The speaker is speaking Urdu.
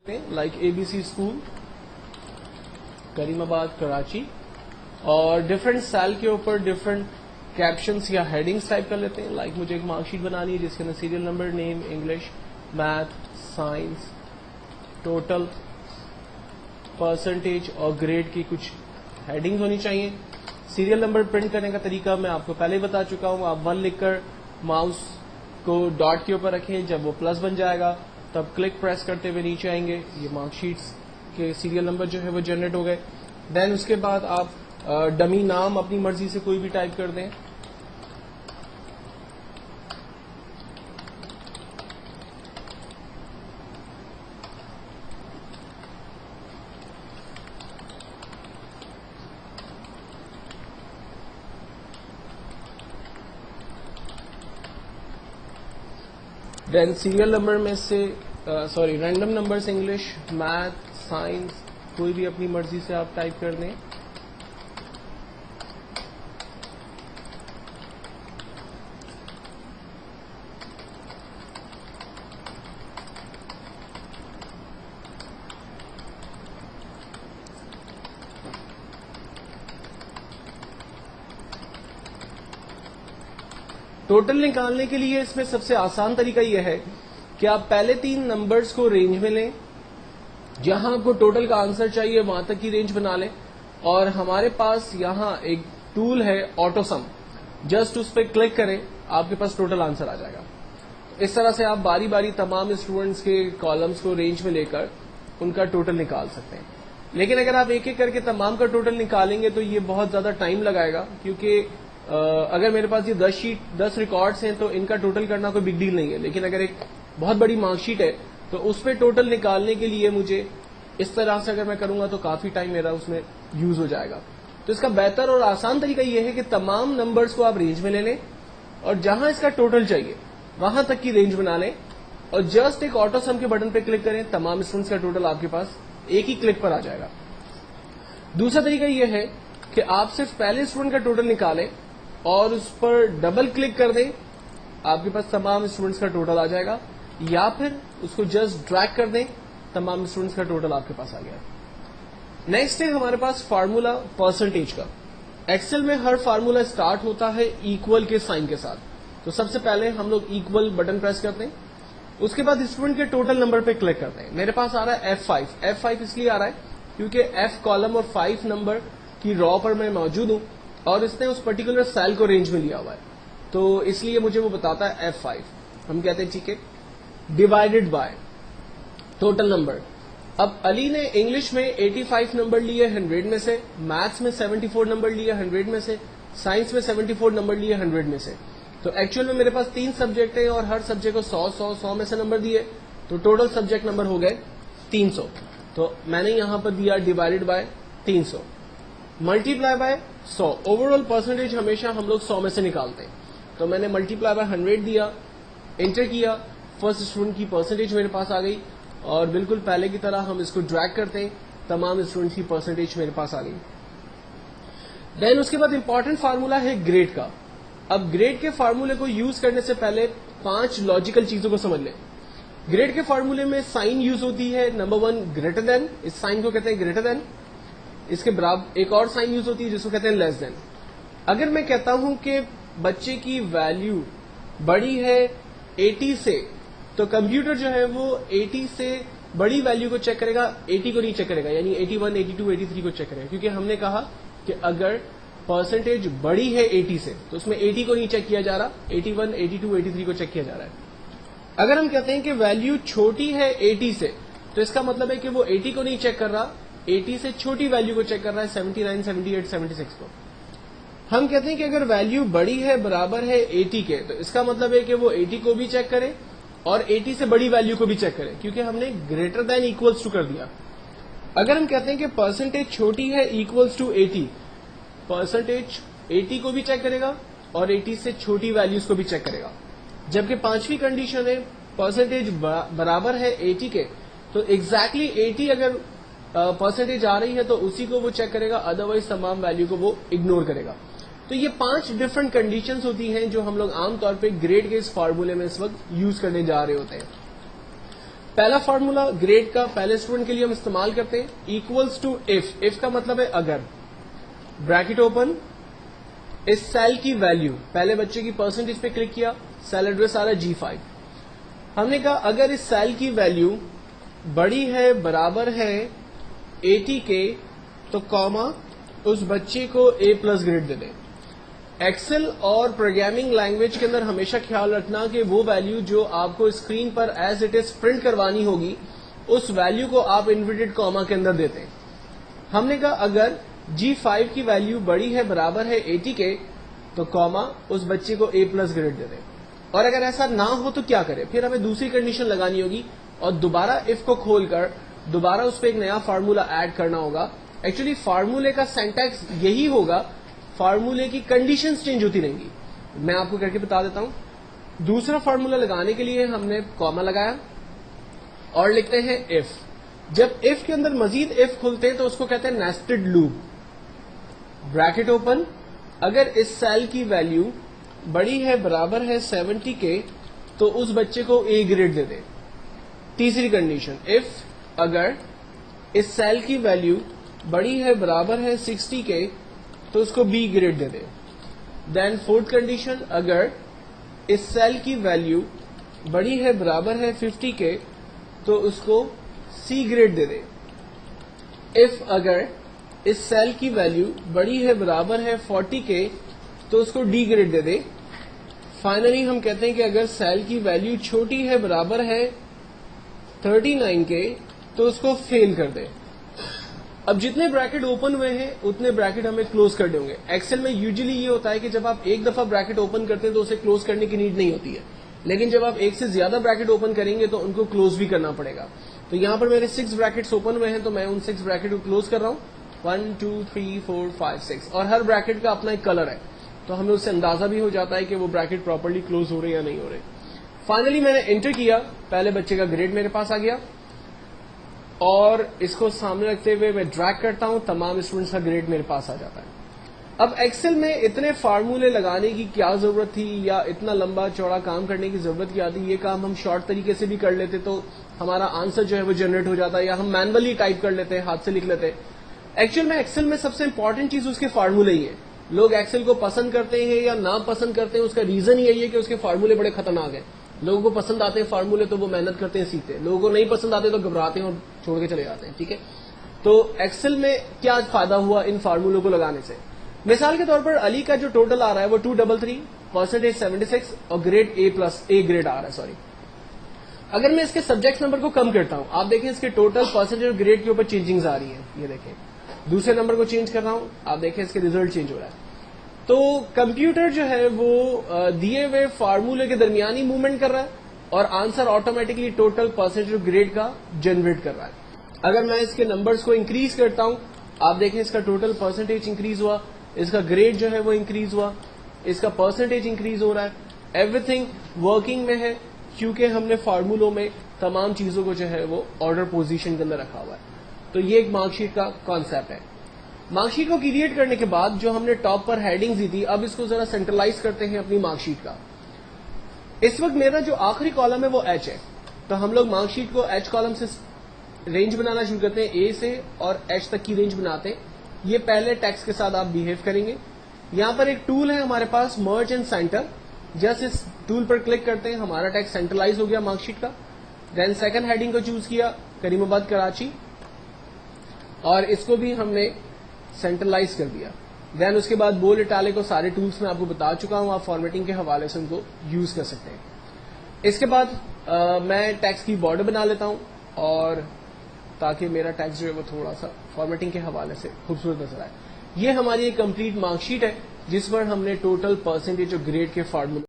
Like A B C school Karimabad Karachi, اور ڈفرینٹ سیل کے اوپر ڈفرینٹ کیپشنس یا ہیڈنگس ٹائپ کر لیتے ہیں. لائک مجھے ایک مارک شیٹ بنانی ہے جس کے اندر serial number, name, English, math, science, total, percentage اور گریڈ کی کچھ ہیڈنگز ہونی چاہیے. سیریل نمبر پرنٹ کرنے کا طریقہ میں آپ کو پہلے بتا چکا ہوں. آپ 1 لکھ کر ماؤس کو ڈاٹ کے اوپر رکھیں، جب وہ پلس بن جائے گا تب کلک پریس کرتے ہوئے نیچے آئیں گے. یہ مارک شیٹس کے سیریل نمبر جو ہے وہ جنریٹ ہو گئے. دین اس کے بعد آپ ڈمی نام اپنی مرضی سے کوئی بھی ٹائپ کر دیں. دین سیریل نمبر میں سے random numbers English, math, science کوئی بھی اپنی مرضی سے آپ ٹائپ کر دیں. ٹوٹل نکالنے کے لیے اس میں سب سے آسان طریقہ یہ ہے کہ آپ پہلے 3 نمبرز کو رینج میں لیں، جہاں آپ کو ٹوٹل کا آنسر چاہیے وہاں تک کی رینج بنا لیں. اور ہمارے پاس یہاں ایک ٹول ہے آٹو سم، جسٹ اس پہ کلک کریں، آپ کے پاس ٹوٹل آنسر آ جائے گا. اس طرح سے آپ باری باری تمام اسٹوڈنٹس کے کالمس کو رینج میں لے کر ان کا ٹوٹل نکال سکتے ہیں. لیکن اگر آپ ایک ایک کر کے تمام کا ٹوٹل نکالیں گے تو یہ بہت زیادہ ٹائم لگائے گا، کیونکہ اگر میرے پاس یہ 10 ریکارڈس ہیں تو ان کا ٹوٹل کرنا کوئی بگ ڈیل نہیں ہے. لیکن اگر ایک بہت بڑی مارک شیٹ ہے تو اس پہ ٹوٹل نکالنے کے لیے مجھے اس طرح سے اگر میں کروں گا تو کافی ٹائم میرا اس میں یوز ہو جائے گا. تو اس کا بہتر اور آسان طریقہ یہ ہے کہ تمام نمبرز کو آپ رینج میں لے لیں اور جہاں اس کا ٹوٹل چاہیے وہاں تک کی رینج بنا لیں اور جسٹ ایک آٹو سم کے بٹن پہ کلک کریں. تمام اسٹوڈنٹس کا ٹوٹل آپ کے پاس ایک ہی کلک پر آ جائے گا. دوسرا طریقہ یہ ہے کہ آپ صرف پہلے اسٹوڈنٹ کا ٹوٹل نکالیں اور اس پر ڈبل کلک کر دیں، آپ کے پاس تمام اسٹوڈنٹس کا ٹوٹل آ جائے گا. یا پھر اس کو جسٹ ڈریگ کر دیں، تمام اسٹوڈنٹس کا ٹوٹل آپ کے پاس آ گیا. نیکسٹ ہے ہمارے پاس فارمولا پرسنٹیج کا. ایکسل میں ہر فارمولا اسٹارٹ ہوتا ہے ایکول کے سائن کے ساتھ. تو سب سے پہلے ہم لوگ ایکول بٹن پریس کرتے ہیں، اس کے بعد اسٹوڈنٹ کے ٹوٹل نمبر پہ کلک کرتے ہیں. میرے پاس آ رہا ہے F5 اس لیے آ رہا ہے کیونکہ F کالم اور 5 نمبر کی را پر میں موجود ہوں اور اس نے اس پرٹیکولر سیل کو رینج میں لیا ہوا ہے، تو اس لیے مجھے وہ بتاتا ہے F5. ہم کہتے ہیں ٹھیک ہے، ڈیوائڈیڈ بائی ٹوٹل نمبر. اب علی نے انگلش میں 85 نمبر لیے 100 میں سے، میتھس میں 74 نمبر لیے 100 میں سے، سائنس میں 74 نمبر لیے 100 میں سے. تو ایکچوئل میں میرے پاس 3 سبجیکٹ ہیں اور ہر سبجیکٹ کو 100 میں سے نمبر دیے، تو ٹوٹل سبجیکٹ نمبر ہو گئے 300. تو میں نے یہاں پر دیا divided by 300 multiply by 100. Over all percentage ہمیشہ ہم لوگ 100 میں سے نکالتے ہیں، تو میں نے ملٹیپلائی بائی 100 دیا، انٹر کیا، فرسٹ اسٹوڈنٹ کی پرسنٹیج میرے پاس آ گئی اور بالکل پہلے کی طرح ہم اس کو ڈریگ کرتے ہیں، تمام اسٹوڈنٹ کی پرسنٹیج میرے پاس آ گئی. دین اس کے بعد امپورٹنٹ فارمولا ہے گریڈ کا. اب گریڈ کے فارمولے کو یوز کرنے سے پہلے 5 لاجیکل چیزوں کو سمجھ لیں. گریڈ کے فارمولے میں سائن یوز ہوتی ہے. نمبر 1 گریٹر دین، اس سائن کو کہتے ہیں گریٹر دین. اس کے برابر ایک اور سائن یوز ہوتی ہے جس کو کہتے ہیں لیس دین. اگر میں کہتا ہوں کہ بچے کی ویلیو بڑی ہے 80 سے، تو کمپیوٹر جو ہے وہ 80 سے بڑی ویلیو کو چیک کرے گا، 80 کو نہیں چیک کرے گا، یعنی 81، 82، 83 کو چیک کرے گا. کیونکہ ہم نے کہا کہ اگر پرسنٹیج بڑی ہے 80 سے تو اس میں 80 کو نہیں چیک کیا جا رہا، 81، 82، 83 کو چیک کیا جا رہا ہے. اگر ہم کہتے ہیں کہ ویلیو چھوٹی ہے 80 سے، تو اس کا مطلب ہے کہ وہ 80 کو نہیں چیک کر رہا، 80 سے چھوٹی ویلیو کو چیک کر رہا ہے، 79، 78، 76 کو. ہم کہتے ہیں کہ اگر ویلیو بڑی ہے برابر ہے 80 کے، تو اس کا مطلب ہے کہ وہ 80 کو بھی چیک کرے اور 80 سے بڑی ویلیو کو بھی چیک کرے، کیونکہ ہم نے گریٹر دین ایکولس ٹو کر دیا. اگر ہم کہتے ہیں کہ پرسنٹیج چھوٹی ہے ایکولس ٹو 80، پرسنٹیج 80 کو بھی چیک کرے گا اور 80 سے چھوٹی ویلیوز کو بھی چیک کرے گا. جبکہ 5ویں کنڈیشن ہے پرسنٹیج برابر ہے 80 کے، تو ایگزیکٹلی 80 اگر پرسنٹیج آ رہی ہے تو اسی کو وہ چیک کرے گا، ادروائز تمام ویلیو کو وہ اگنور کرے گا. تو یہ 5 ڈفرنٹ کنڈیشنز ہوتی ہیں جو ہم لوگ عام طور پہ گریڈ کے اس فارمولے میں اس وقت یوز کرنے جا رہے ہوتے ہیں. پہلا فارمولا گریڈ کا پہلے اسٹوڈنٹ کے لیے ہم استعمال کرتے ہیں ایکولس ٹو اف کا مطلب ہے اگر، بریکٹ اوپن، اس سیل کی ویلیو، پہلے بچے کی پرسنٹیج پہ کلک کیا، سیل ایڈریس آ رہا ہے G5. ہم نے کہا اگر اس سیل کی ویلیو بڑی ہے برابر ہے 80 کے تو کاما اس بچے کو A+ گریڈ دے دیں. ایکسل اور پروگرامنگ لینگویج کے اندر ہمیشہ خیال رکھنا کہ وہ ویلیو جو آپ کو screen per as it is print کروانی ہوگی اس ویلیو کو آپ انورٹڈ کاما کے اندر دیتے ہیں. ہم نے کہا اگر G5 کی ویلیو بڑی ہے برابر ہے 80 کے تو کاما اس بچے کو A+ گریڈ دے دیں. اور اگر ایسا نہ ہو تو کیا کرے؟ پھر ہمیں دوسری کنڈیشن لگانی ہوگی اور دوبارہ اف کو کھول کر دوبارہ اس پہ ایک نیا فارمولا ایڈ کرنا ہوگا. ایکچولی فارمولے کا سینٹیکس یہی ہوگا، فارمولے کی کنڈیشنز چینج ہوتی رہیں گی. میں آپ کو کر کے بتا دیتا ہوں. دوسرا فارمولا لگانے کے لیے ہم نے کاما لگایا اور لکھتے ہیں اف. جب اف کے اندر مزید اف کھلتے ہیں تو اس کو کہتے ہیں نیسٹڈ لوپ. بریکٹ اوپن، اگر اس سیل کی ویلیو بڑی ہے برابر ہے 70 کے تو اس بچے کو A گریڈ دے دے. تیسری کنڈیشن اف اگر اس سیل کی ویلیو بڑی ہے برابر ہے 60 کے تو اس کو B گریڈ دے دے. دین فورتھ کنڈیشن اگر اس سیل کی ویلیو بڑی ہے برابر ہے 50 کے تو اس کو C گریڈ دے دے. اف اگر اس سیل کی ویلیو بڑی ہے برابر ہے 40 کے تو اس کو D گریڈ دے دے. فائنلی ہم کہتے ہیں کہ اگر سیل کی ویلیو چھوٹی ہے برابر ہے 39 کے تو اس کو فیل کر دے. اب جتنے بریکٹ اوپن ہوئے ہیں اتنے بریکٹ ہمیں کلوز کرنے ہوں گے. ایکسل میں یوزلی یہ ہوتا ہے کہ جب آپ ایک دفعہ بریکٹ اوپن کرتے ہیں تو اسے کلوز کرنے کی نیڈ نہیں ہوتی ہے، لیکن جب آپ ایک سے زیادہ بریکٹ اوپن کریں گے تو ان کو کلوز بھی کرنا پڑے گا. تو یہاں پر میرے 6 بریکٹس اوپن ہوئے ہیں تو میں ان 6 بریکٹ کو کلوز کر رہا ہوں. 1 2 3 4 5 6 اور ہر بریکٹ کا اپنا ایک کلر ہے تو ہمیں اس سے اندازہ بھی ہو جاتا ہے کہ وہ بریکٹ پراپرلی کلوز ہو رہے یا نہیں ہو رہے. فائنلی میں نے انٹر کیا، پہلے بچے کا گریڈ میرے پاس آ گیا اور اس کو سامنے رکھتے ہوئے میں ڈریگ کرتا ہوں، تمام اسٹوڈنٹس کا گریڈ میرے پاس آ جاتا ہے. اب ایکسل میں اتنے فارمولے لگانے کی کیا ضرورت تھی یا اتنا لمبا چوڑا کام کرنے کی ضرورت کیا تھی؟ یہ کام ہم شارٹ طریقے سے بھی کر لیتے تو ہمارا آنسر جو ہے وہ جنریٹ ہو جاتا ہے، یا ہم مینولی ٹائپ کر لیتے، ہاتھ سے لکھ لیتے. ایکچوئل میں ایکسل میں سب سے امپورٹنٹ چیز اس کے فارمولے ہی ہے. لوگ ایکسل کو پسند کرتے ہیں یا نا پسند کرتے ہیں، اس کا ریزن یہی ہے کہ اس کے فارمولے بڑے خطرناک ہیں. لوگوں کو پسند آتے ہیں فارمولے تو وہ محنت کرتے ہیں، سیکھتے ہیں. لوگوں کو نہیں پسند آتے تو گھبراتے ہیں اور چھوڑ کے چلے جاتے ہیں. ٹھیک ہے، تو ایکسل میں کیا فائدہ ہوا ان فارمولوں کو لگانے سے؟ مثال کے طور پر علی کا جو ٹوٹل آ رہا ہے وہ 233 پرسنٹیج 76 اور گریڈ A+ گریڈ آ رہا ہے. سوری، اگر میں اس کے سبجیکٹ نمبر کو کم کرتا ہوں، آپ دیکھیں اس کے ٹوٹل پرسنٹیج اور گریڈ کے اوپر چینجنگز آ رہی ہیں. یہ دیکھیں دوسرے نمبر کو چینج کر رہا ہوں، آپ دیکھیں اس کے ریزلٹ چینج ہو رہا ہے. تو کمپیوٹر جو ہے وہ دیے ہوئے فارمولے کے درمیان ہی موومنٹ کر رہا ہے اور آنسر آٹومیٹکلی ٹوٹل پرسنٹیج اور گریڈ کا جنریٹ کر رہا ہے. اگر میں اس کے نمبرز کو انکریز کرتا ہوں، آپ دیکھیں اس کا ٹوٹل پرسنٹیج انکریز ہوا، اس کا گریڈ جو ہے وہ انکریز ہوا، اس کا پرسنٹیج انکریز ہو رہا ہے. ایوری تھنگ ورکنگ میں ہے کیونکہ ہم نے فارمولوں میں تمام چیزوں کو جو ہے وہ آرڈر پوزیشن کے اندر رکھا ہوا ہے. تو یہ ایک مارک شیٹ کا کانسیپٹ ہے. مارک شیٹ کو کریٹ کرنے کے بعد جو ہم نے ٹاپ پر ہیڈنگز دی تھی، اب اس کو ذرا سینٹرلائز کرتے ہیں اپنی مارک شیٹ کا. اس وقت میرا جو آخری کالم ہے وہ ایچ ہے، تو ہم لوگ مارک شیٹ کو ایچ کالم سے رینج بنانا شروع کرتے ہیں، اے سے اور ایچ تک کی رینج بناتے ہیں. یہ پہلے ٹیکسٹ کے ساتھ آپ بہیو کریں گے. یہاں پر ایک ٹول ہے ہمارے پاس، مرج اینڈ سینٹر. جسٹ اس ٹول پر کلک کرتے ہیں، ہمارا ٹیکسٹ سینٹرلائز ہو گیا مارک شیٹ کا. دین سیکنڈ ہیڈنگ کو چوز کیا، کریم آباد کراچی، اور اس کو بھی ہم نے سینٹرلائز کر دیا. دین اس کے بعد بولڈ اٹیلک کو سارے ٹولز میں آپ کو بتا چکا ہوں، آپ فارمیٹنگ کے حوالے سے ان کو یوز کر سکتے ہیں. اس کے بعد میں ٹیکسٹ کی بارڈر بنا لیتا ہوں اور تاکہ میرا ٹیکسٹ جو ہے وہ تھوڑا سا فارمیٹنگ کے حوالے سے خوبصورت نظر آئے. یہ ہماری ایک کمپلیٹ مارک شیٹ ہے جس پر ہم نے ٹوٹل پرسنٹیج اور گریڈ کے فارمولے